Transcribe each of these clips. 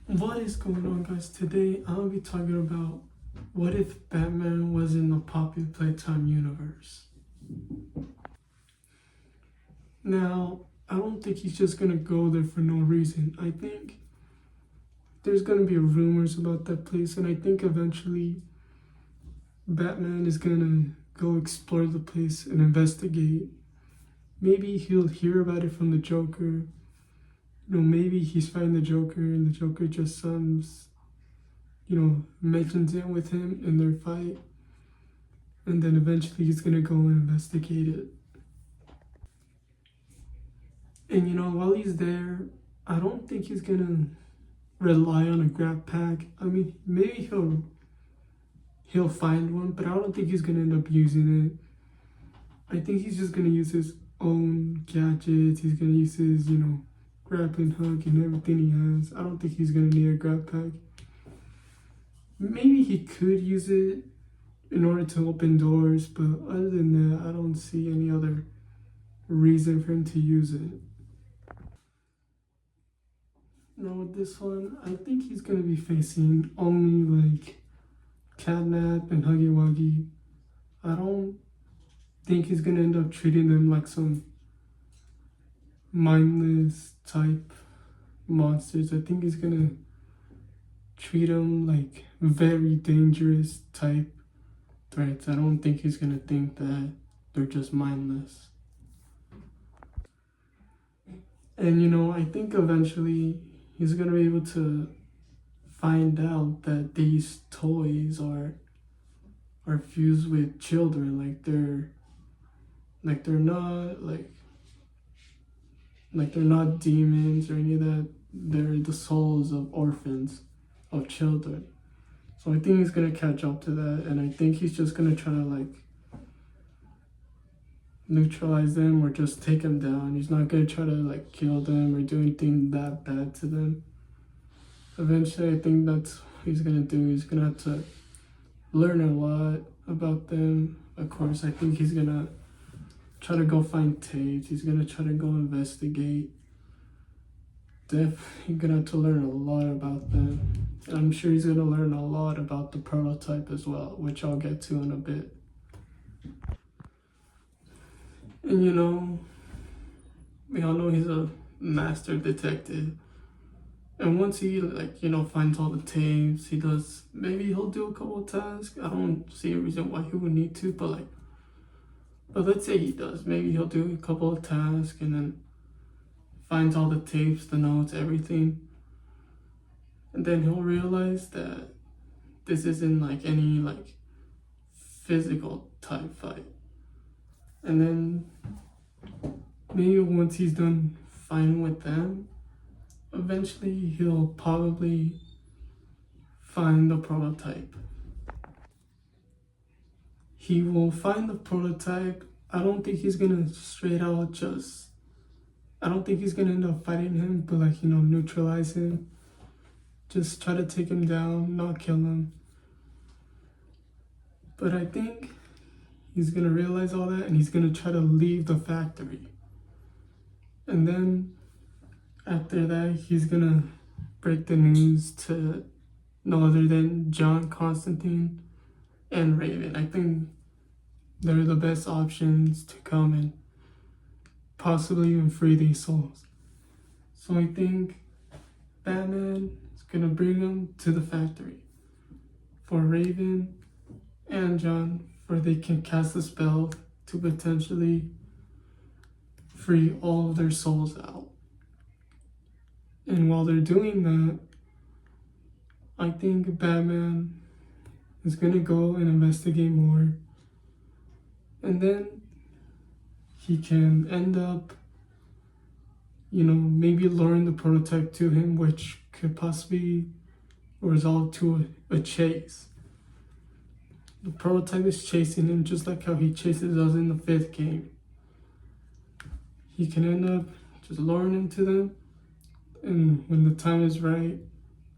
What is going on, guys? Today I'll be talking about what if Batman was in the popular Playtime universe. Now, I don't think he's just gonna go there for no reason. I think there's gonna be rumors about that place, and I think eventually Batman is gonna go explore the place and investigate. Maybe he'll hear about it from the Joker. Maybe he's fighting the Joker and the Joker just mentions it with him in their fight. And then eventually he's gonna go and investigate it. And while he's there, I don't think he's gonna rely on a grab pack. I mean, maybe he'll find one, but I don't think he's gonna end up using it. I think he's just gonna use his own gadgets. He's gonna use his, grappling hook and everything he has. I don't think he's gonna need a grab pack. Maybe he could use it in order to open doors, but other than that, I don't see any other reason for him to use it. Now with this one, I think he's gonna be facing only like Catnap and Huggy Wuggy. I don't think he's gonna end up treating them like some mindless type monsters. I think he's gonna treat them like very dangerous type threats. I don't think he's gonna think that they're just mindless. And I think eventually he's gonna be able to find out that these toys are fused with children. They're not demons or any of that. They're the souls of orphans, of children. So I think he's gonna catch up to that, and I think he's just gonna try to neutralize them or just take them down. He's not gonna try to kill them or do anything that bad to them. Eventually, I think that's what he's gonna do. He's gonna have to learn a lot about them. Of course, I think he's gonna try to go find tapes. He's gonna try to go investigate. Definitely gonna have to learn a lot about them. And I'm sure he's gonna learn a lot about the prototype as well, which I'll get to in a bit. And we all know he's a master detective. And once he finds all the tapes, maybe he'll do a couple of tasks. I don't see a reason why he would need to, but let's say he does. Maybe he'll do a couple of tasks and then finds all the tapes, the notes, everything. And then he'll realize that this isn't any physical type fight. And then maybe once he's done fighting with them, eventually he'll probably find the prototype. He will find the prototype. I don't think he's gonna straight out I don't think he's gonna end up fighting him, but neutralize him. Just try to take him down, not kill him. But I think he's gonna realize all that and he's gonna try to leave the factory. And then after that, he's gonna break the news to no other than John Constantine and Raven. I think they're the best options to come and possibly even free these souls. So I think Batman is gonna bring them to the factory for Raven and John, for they can cast a spell to potentially free all of their souls out. And while they're doing that, I think Batman is gonna go and investigate more. And then he can end up, maybe luring the prototype to him, which could possibly result to a chase. The prototype is chasing him just like how he chases us in the 5th game. He can end up just luring him to them, and when the time is right,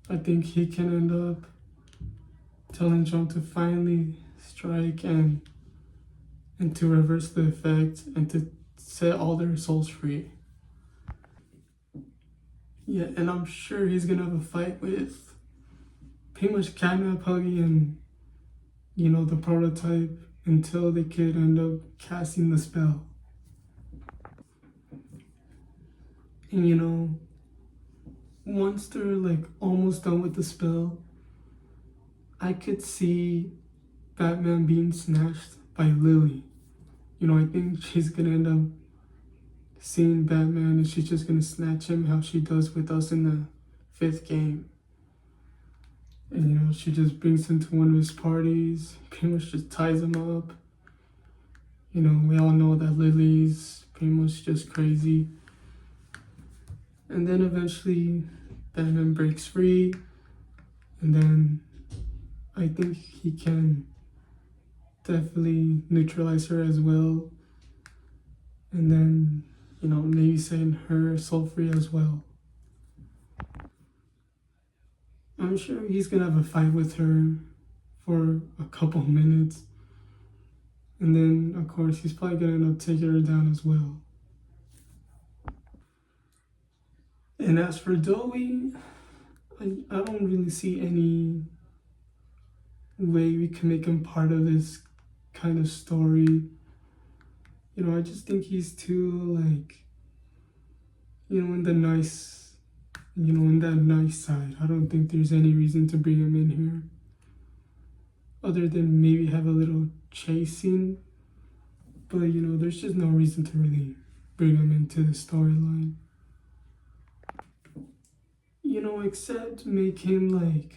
I think he can end up telling John to finally strike and to reverse the effect and to set all their souls free. Yeah, and I'm sure he's gonna have a fight with pretty much Catnap, Huggy, and the prototype until the kid end up casting the spell. And once they're like almost done with the spell, I could see Batman being snatched by Lily. I think she's gonna end up seeing Batman and she's just gonna snatch him how she does with us in the 5th game. And she just brings him to one of his parties, pretty much just ties him up. We all know that Lily's pretty much just crazy. And then eventually Batman breaks free, and then I think he can definitely neutralize her as well. And then, maybe setting her soul free as well. I'm sure he's gonna have a fight with her for a couple minutes. And then, of course, he's probably gonna end up taking her down as well. And as for Dowie, I don't really see any way we can make him part of this kind of story. I just think he's too, in the nice, in that nice side. I don't think there's any reason to bring him in here. Other than maybe have a little chasing. But, there's just no reason to really bring him into the storyline. Except make him,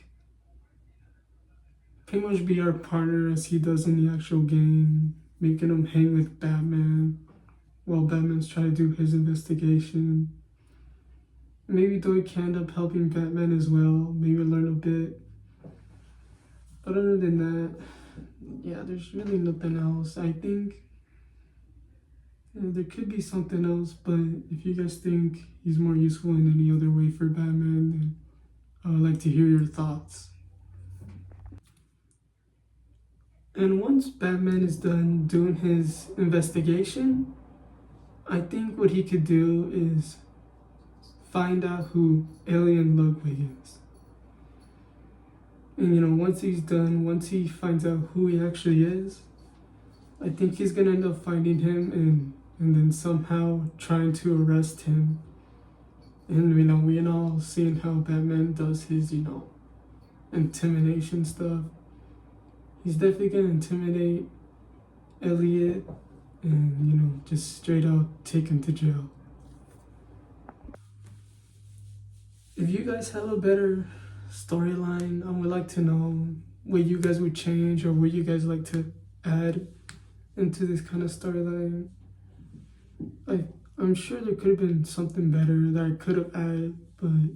pretty much be our partner as he does in the actual game. Making him hang with Batman while Batman's trying to do his investigation. Maybe Dowie can end up helping Batman as well. Maybe learn a bit. But other than that, yeah, there's really nothing else. I think there could be something else, but if you guys think he's more useful in any other way for Batman, then I would like to hear your thoughts. And once Batman is done doing his investigation, I think what he could do is find out who Alien Ludwig is. And once he's done, once he finds out who he actually is, I think he's gonna end up finding him and then somehow trying to arrest him. And we all seeing how Batman does his, intimidation stuff. He's definitely gonna intimidate Elliot and, just straight out take him to jail. If you guys have a better storyline, I would like to know what you guys would change or what you guys like to add into this kind of storyline. I'm sure there could have been something better that I could have added, but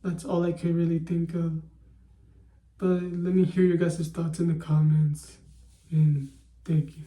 that's all I could really think of. But let me hear your guys' thoughts in the comments, and thank you.